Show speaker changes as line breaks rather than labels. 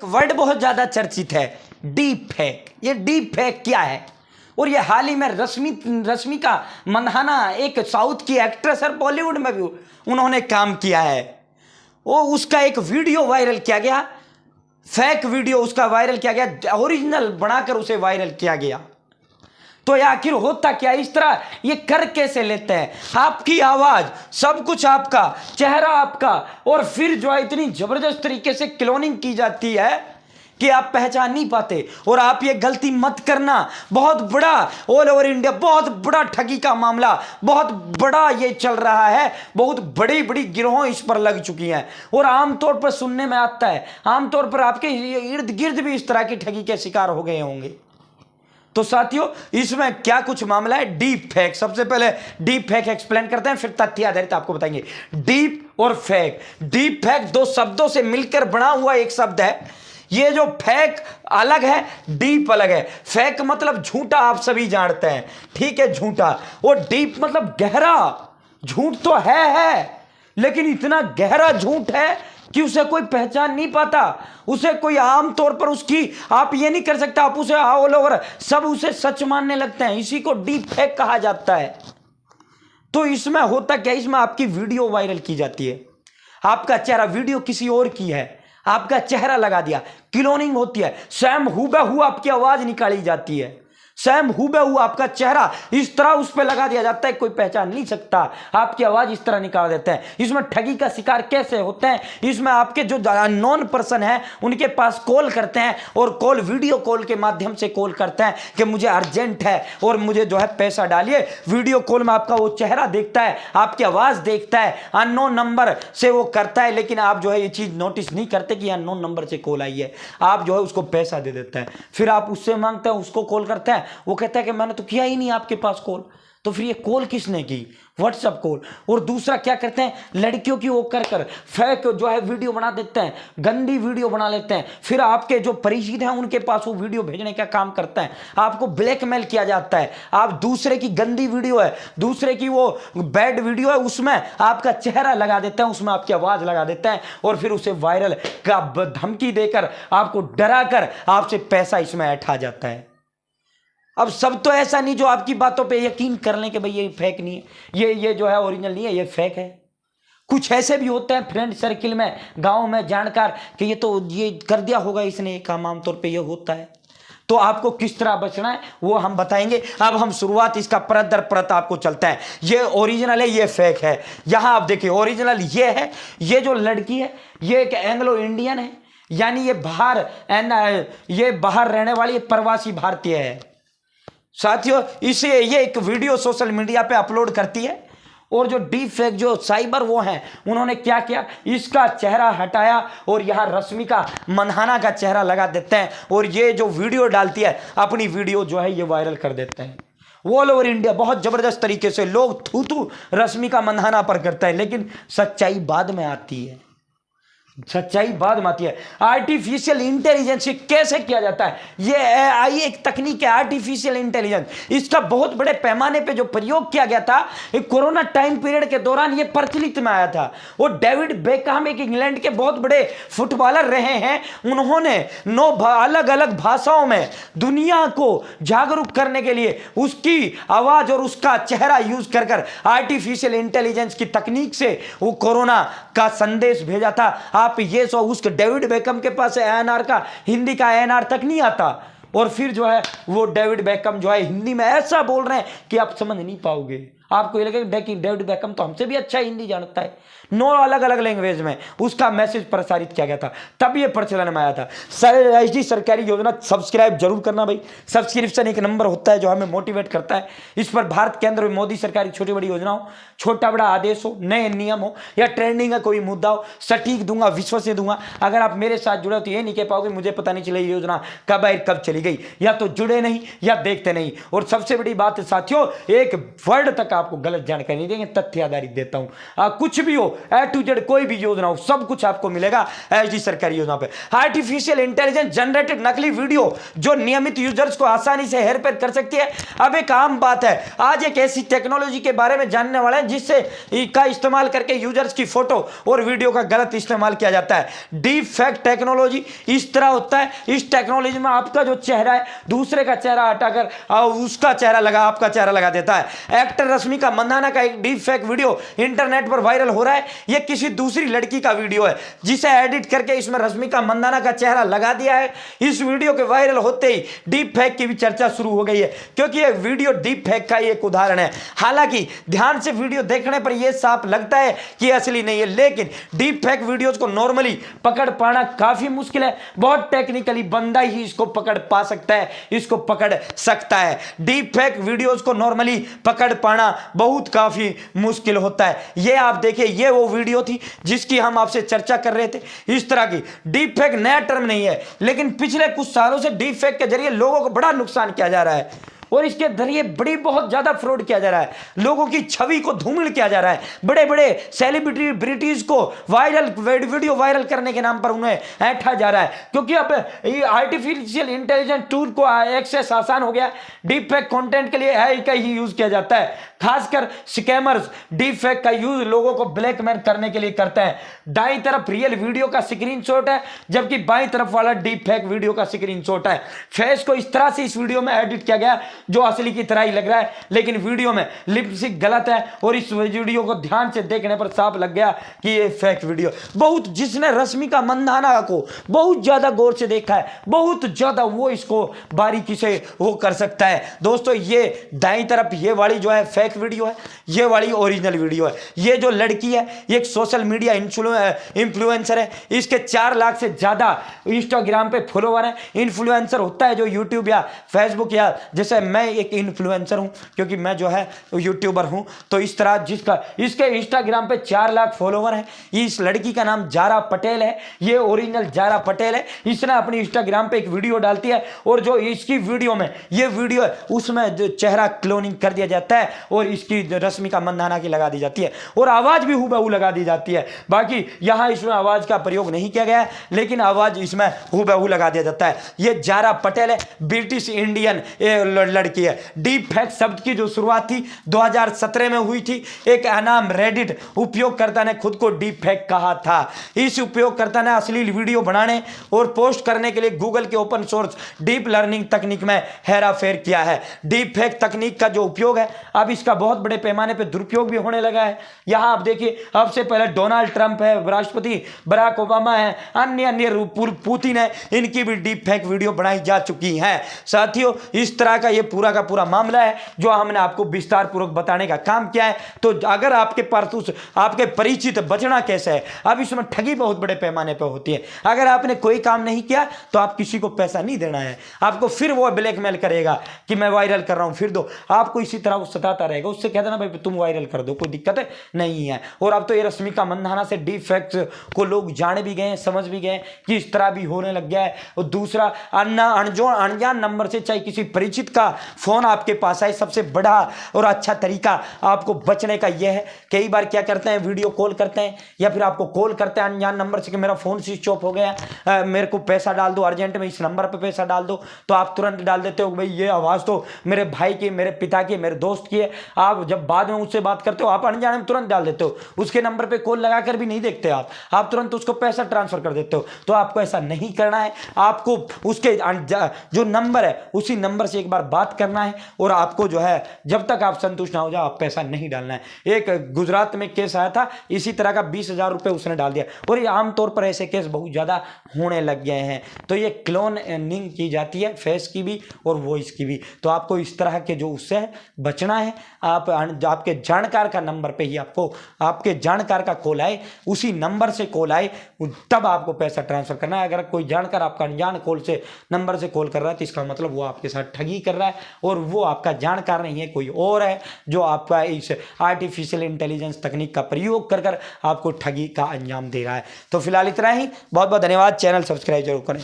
Word बहुत ज्यादा चर्चित है, डीप फेक। ये डीप फेक क्या है? और ये हाल ही में रश्मिका मंदाना, एक साउथ की एक्ट्रेस है, बॉलीवुड में भी उन्होंने काम किया है। वो उसका एक वीडियो वायरल किया गया, फेक वीडियो उसका वायरल किया गया, ओरिजिनल बनाकर उसे वायरल किया गया। तो ये आखिर होता क्या? इस तरह ये कर कैसे लेते हैं? आपकी आवाज, सब कुछ आपका, चेहरा आपका, और फिर जो है इतनी जबरदस्त तरीके से क्लोनिंग की जाती है कि आप पहचान नहीं पाते। और आप ये गलती मत करना। बहुत बड़ा ऑल ओवर इंडिया बहुत बड़ा ठगी का मामला, बहुत बड़ा ये चल रहा है, बहुत बड़ी बड़ी गिरोह इस पर लग चुकी हैं। और आमतौर पर सुनने में आता है, आमतौर पर आपके इर्द गिर्द भी इस तरह की ठगी के शिकार हो गए होंगे। तो साथियों, इसमें क्या कुछ मामला है? Deep fake. सबसे पहले डीप फेक एक्सप्लेन करते हैं, फिर तथ्य आधारित आपको बताएंगे। डीप और फेक। डीप फेक दो शब्दों से मिलकर बना हुआ एक शब्द है। ये जो फेक अलग है, डीप अलग है। फेक मतलब झूठा, आप सभी जानते हैं, ठीक है, झूठा। और डीप मतलब गहरा। झूठ तो है लेकिन इतना गहरा झूठ है कि उसे कोई पहचान नहीं पाता। उसे कोई आम तौर पर उसकी, आप ये नहीं कर सकता, आप उसे ऑल ओवर सब उसे सच मानने लगते हैं। इसी को डीप फेक कहा जाता है। तो इसमें होता क्या? इसमें आपकी वीडियो वायरल की जाती है, आपका चेहरा, वीडियो किसी और की है, आपका चेहरा लगा दिया, क्लोनिंग होती है, सेम हूबहू आपकी आवाज निकाली जाती है, सेम हूबहू आपका चेहरा इस तरह उस पर लगा दिया जाता है, कोई पहचान नहीं सकता, आपकी आवाज इस तरह निकाल देते हैं। इसमें ठगी का शिकार कैसे होते हैं? इसमें आपके जो नॉन पर्सन है उनके पास कॉल करते हैं, और कॉल वीडियो कॉल के माध्यम से कॉल करते हैं कि मुझे अर्जेंट है और मुझे जो है पैसा डालिए। वीडियो कॉल में आपका वो चेहरा देखता है, आपकी आवाज देखता है, अननोन नंबर से वो करता है। लेकिन आप जो है ये चीज नोटिस नहीं करते कि अननोन नंबर से कॉल आई है। आप जो है उसको पैसा दे देते हैं, फिर आप उससे मांगते हैं, उसको कॉल करते हैं, वो कहता है कि मैंने तो किया ही नहीं आपके पास कॉल। तो फिर ये कॉल किसने की? WhatsApp call. और दूसरा क्या करते हैं? लड़कियों की वो कर फेक जो है वीडियो बना देते हैं, गंदी वीडियो बना लेते हैं, फिर आपके जो परिचित हैं उनके पास वो वीडियो भेजने का काम करते हैं। आपको ब्लैकमेल किया जाता है। आप दूसरे की गंदी वीडियो है, दूसरे की वो बैड वीडियो है, उसमें आपका चेहरा लगा देते हैं, उसमें आपकी आवाज लगा देते हैं, और फिर उसे वायरल का धमकी देकर, आपको डरा कर आपसे पैसा इसमें ऐठा जाता है। अब सब तो ऐसा नहीं जो आपकी बातों पे यकीन कर लें कि भाई ये फेक नहीं है, ये जो है ओरिजिनल नहीं है, ये फेक है। कुछ ऐसे भी होते हैं फ्रेंड सर्किल में, गांव में जानकार, कि ये तो ये कर दिया होगा इसने ये काम, आमतौर पे ये होता है। तो आपको किस तरह बचना है वो हम बताएंगे। अब हम शुरुआत इसका परत दर परत आपको चलता है। ये ओरिजिनल है, ये फेक है। यहां आप देखिए, ओरिजिनल ये है, ये जो लड़की है ये एक एंग्लो इंडियन है, यानी ये बाहर रहने वाली प्रवासी भारतीय है। साथियों, इसे ये एक वीडियो सोशल मीडिया पे अपलोड करती है, और जो डीप फेक जो साइबर वो हैं, उन्होंने क्या किया? इसका चेहरा हटाया और यहाँ रश्मिका मंदाना का चेहरा लगा देते हैं, और ये जो वीडियो डालती है अपनी वीडियो जो है ये वायरल कर देते हैं। ऑल ओवर इंडिया बहुत जबरदस्त तरीके से लोग थू रश्मिका मंदाना पर करते हैं, लेकिन सच्चाई बाद में आती है। सच्चाई बाद में आती है। आर्टिफिशियल इंटेलिजेंस कैसे किया जाता है? ये एआई एक तकनीक है, आर्टिफिशियल इंटेलिजेंस। इसका बहुत बड़े पैमाने पे जो प्रयोग किया गया था कोरोना टाइम पीरियड के दौरान, ये प्रचलित में आया था। और डेविड बेकहम एक इंग्लैंड के बहुत बड़े फुटबॉलर रहे हैं, उन्होंने 9 अलग अलग भाषाओं में दुनिया को जागरूक करने के लिए उसकी आवाज और उसका चेहरा यूज कर आर्टिफिशियल इंटेलिजेंस की तकनीक से वो कोरोना का संदेश भेजा था। आप ये सो उसके डेविड बेकम के पास एएनआर का, हिंदी का एएनआर तक नहीं आता, और फिर जो है वो डेविड बेकम जो है हिंदी में ऐसा बोल रहे हैं कि आप समझ नहीं पाओगे। आपको ये लगेगा कि डेविड बेकम तो हमसे भी अच्छा हिंदी जानता है। 9 अलग अलग लैंग्वेज में उसका मैसेज प्रसारित किया गया था, तब ये प्रचलन में आया था। एचडी सरकारी योजना सब्सक्राइब जरूर करना भाई। सब्सक्रिप्शन एक नंबर होता है जो हमें मोटिवेट करता है। इस पर भारत केंद्र में मोदी सरकार की छोटी बड़ी योजना हो, छोटा बड़ा आदेश हो, नए नियम हो, या ट्रेंडिंग का कोई मुद्दा हो, सटीक दूंगा, विश्वसनीय दूंगा। अगर आप मेरे साथ जुड़े तो ये नहीं कह पाओगे मुझे पता नहीं चला ये योजना कब आई कब चली गई। या तो जुड़े नहीं या देखते नहीं। और सबसे बड़ी बात साथियों, एक वर्ड तक आपको गलत जानकारी नहीं देंगे, तथ्य आधारित देता हूं। कुछ भी हो, A to Z कोई भी योजना हो, सब कुछ आपको मिलेगा एचडी सरकारी योजना पे। आर्टिफिशियल इंटेलिजेंस जनरेटेड नकली वीडियो जो नियमित यूजर्स को आसानी से हेरफेर कर सकती है, अब एक आम बात है। आज एक ऐसी टेक्नोलॉजी के बारे में जानने वाले हैं जिससे का इस्तेमाल करके यूजर्स की फोटो और वीडियो का गलत इस्तेमाल किया जाता है। डीप फेक टेक्नोलॉजी इस तरह होता है, इस टेक्नोलॉजी में आपका जो चेहरा है दूसरे का चेहरा हटाकर उसका चेहरा लगा, आपका चेहरा लगा देता है। एक्टर रश्मिका मंदाना का एक डीप फेक वीडियो इंटरनेट पर वायरल हो रहा है। यह किसी दूसरी लड़की का वीडियो है जिसे एडिट करके इसमें रश्मिका मंदाना का चेहरा लगा दिया है। इस वीडियो के वायरल होते ही डीप फेक की भी चर्चा शुरू हो गई है, क्योंकि यह वीडियो डीप फेक का एक उदाहरण है। हालांकि ध्यान से वीडियो देखने पर यह साफ लगता है कि असली नहीं है, लेकिन डीप फेक वीडियोस को नॉर्मली पकड़ पाना काफी मुश्किल है। बहुत टेक्निकली बंदा ही इसको पकड़ पा सकता है, इसको पकड़ सकता है। डीप फेक वीडियोस को नॉर्मली पकड़ पाना बहुत काफी मुश्किल होता है। ये आप देखिए, ये वो वीडियो थी जिसकी हम आपसे चर्चा कर रहे थे। इस तरह की डीप फेक नया टर्म नहीं है, लेकिन पिछले कुछ सालों से डीप फेक के जरिए लोगों को बड़ा नुकसान किया जा रहा है और इसके जरिए बहुत ज्यादा फ्रॉड किया जा रहा है। लोगों की छवि को धूमिल किया जा रहा है। बड़े बड़े सेलिब्रिटीज को वायरल वीडियो वायरल करने के नाम पर उन्हें ऐंठा जा रहा है, क्योंकि अब ये आर्टिफिशियल इंटेलिजेंस टूल को एक्सेस आसान हो गया। डीप फेक कंटेंट के लिए एआई का ही यूज किया जाता है। खासकर स्कैमर्स डीप फेक का यूज लोगों को ब्लैकमेल करने के लिए करते हैं। दाईं तरफ रियल वीडियो का स्क्रीनशॉट है, जबकि बाईं तरफ वाला डीप फेक वीडियो का स्क्रीनशॉट है। फेस को इस तरह से इस वीडियो में एडिट किया गया जो असली की तरह ही लग रहा है, लेकिन वीडियो में लिपसिंक गलत है और इस वीडियो को ध्यान से देखने पर साफ लग गया कि ये फेक वीडियो। बहुत जिसने रश्मिका मंदाना को बहुत ज्यादा गौर से देखा है, बहुत ज्यादा, वो इसको बारीकी से वो कर सकता है। दोस्तों, ये दाईं तरफ ये वाली जो है फेक वीडियो है, ये वाली ओरिजिनल वीडियो है। ये जो लड़की है ये एक सोशल मीडिया इन्फ्लुएंसर है। इसके 4 लाख से ज्यादा इंस्टाग्राम पे फॉलोवर है। इन्फ्लुएंसर होता है जो यूट्यूब या फेसबुक, या जैसे मैं एक इन्फ्लुएंसर हूं क्योंकि मैं जो है यूट्यूबर हूं, तो इस तरह जिसका इसके इंस्टाग्राम पे 4 लाख फॉलोवर है। इस लड़की का नाम जारा पटेल है, ये ओरिजिनल जारा पटेल है। इसने अपनी इंस्टाग्राम पे एक वीडियो डालती है और जो इसकी वीडियो में ये वीडियो है उसमें जो चेहरा क्लोनिंग कर दिया जाता है और इसकी रश्मिका मंदाना की लगा दी जाती है और आवाज भी हूबहू लगा दी जाती है। बाकी यहां इसमें आवाज का प्रयोग नहीं किया गया है, लेकिन आवाज इसमें हूबहू लगा दिया जाता है। ये जारा पटेल है, ब्रिटिश इंडियन लड़की है। डीप फेक शब्द की जो शुरुआत थी 2017 में हुई थी। एक अनाम रेडिट उपयोगकर्ता ने खुद को डीप फेक कहा था। इस उपयोगकर्ता ने अश्लील वीडियो बनाने और पोस्ट करने के लिए गूगल के ओपन सोर्स डीप लर्निंग तकनीक में हेराफेर किया है। डीप फेक तकनीक का जो उपयोग है, अब इसका बहुत बड़े पैमाने पर दुरुपयोग भी होने लगा है। यहां आप देखिए, अब से पहले डोनाल्ड ट्रंप है, राष्ट्रपति बराक ओबामा है, अन्य पुतिन है, इनकी भी डीप फेक वीडियो बनाई जा चुकी है। साथियों, इस तरह का ये पूरा का पूरा मामला है जो हमने आपको विस्तार पूर्वक बताने का काम किया है। तो अगर आपके पास आपके परिचित बचना कैसे है, अब इसमें ठगी बहुत बड़े पैमाने पर होती है। अगर आपने कोई काम नहीं किया तो आप किसी को पैसा नहीं देना है, आपको फिर वो ब्लैकमेल करेगा कि मैं वायरल कर रहा हूं फिर दो, आपको इसी तरह वो सताता रहेगा। उससे कहता ना भाई तुम वायरल कर दो, कोई दिक्कत नहीं है। और अब तो ये रश्मिका मंदाना से डीप फेक्स को लोग जाने भी गए, समझ भी गए कि इस तरह भी होने लग गया है। और दूसरा, अनजान नंबर से चाहे किसी परिचित का फोन आपके पास आए, सबसे बड़ा और अच्छा तरीका आपको बचने का यह है। कई बार क्या करते हैं, वीडियो कॉल करते हैं या फिर आपको कॉल करते हैं अनजान नंबर से कि मेरा फोन स्विच ऑफ हो गया, मेरे को पैसा डाल दो अर्जेंट में, इस नंबर पे पैसा डाल दो। तो आप तुरंत डाल देते हो भाई ये आवाज तो मेरे भाई की, मेरे पिता की, मेरे दोस्त की है। आप जब बाद में उससे बात करते हो, आप अनजाने में तुरंत डाल देते हो, उसके नंबर पे कॉल लगाकर भी नहीं देखते आप तुरंत उसको पैसा ट्रांसफर कर देते हो। तो आपको ऐसा नहीं करना है, आपको उसके जो नंबर है उसी नंबर से एक बार बात करना है और आपको जो है जब तक आप संतुष्ट ना हो जाओ आप पैसा नहीं डालना है। एक गुजरात में केस आया था, इसी तरह का 20,000 रुपए उसने डाल दिया और ये आमतौर पर ऐसे केस बहुत ज्यादा होने लग गए हैं। तो ये क्लोनिंग की जाती है, फेस की भी और वॉइस की भी। तो आपको इस तरह के जो उससे बचना है, आप आपके जानकार का नंबर पे ही आपको आपके जानकार का कॉल आए, उसी नंबर से कॉल आए, तब आपको पैसा ट्रांसफर करना है। अगर कोई जानकार आपका अनजान कॉल से नंबर से कॉल कर रहा है तो इसका मतलब वो आपके साथ ठगी कर रहा है और वो आपका जानकार नहीं है, कोई और है जो आपका इस आर्टिफिशियल इंटेलिजेंस तकनीक का प्रयोग कर आपको ठगी का अंजाम दे रहा है। तो फिलहाल इतना ही, बहुत बहुत धन्यवाद। चैनल सब्सक्राइब जरूर करें।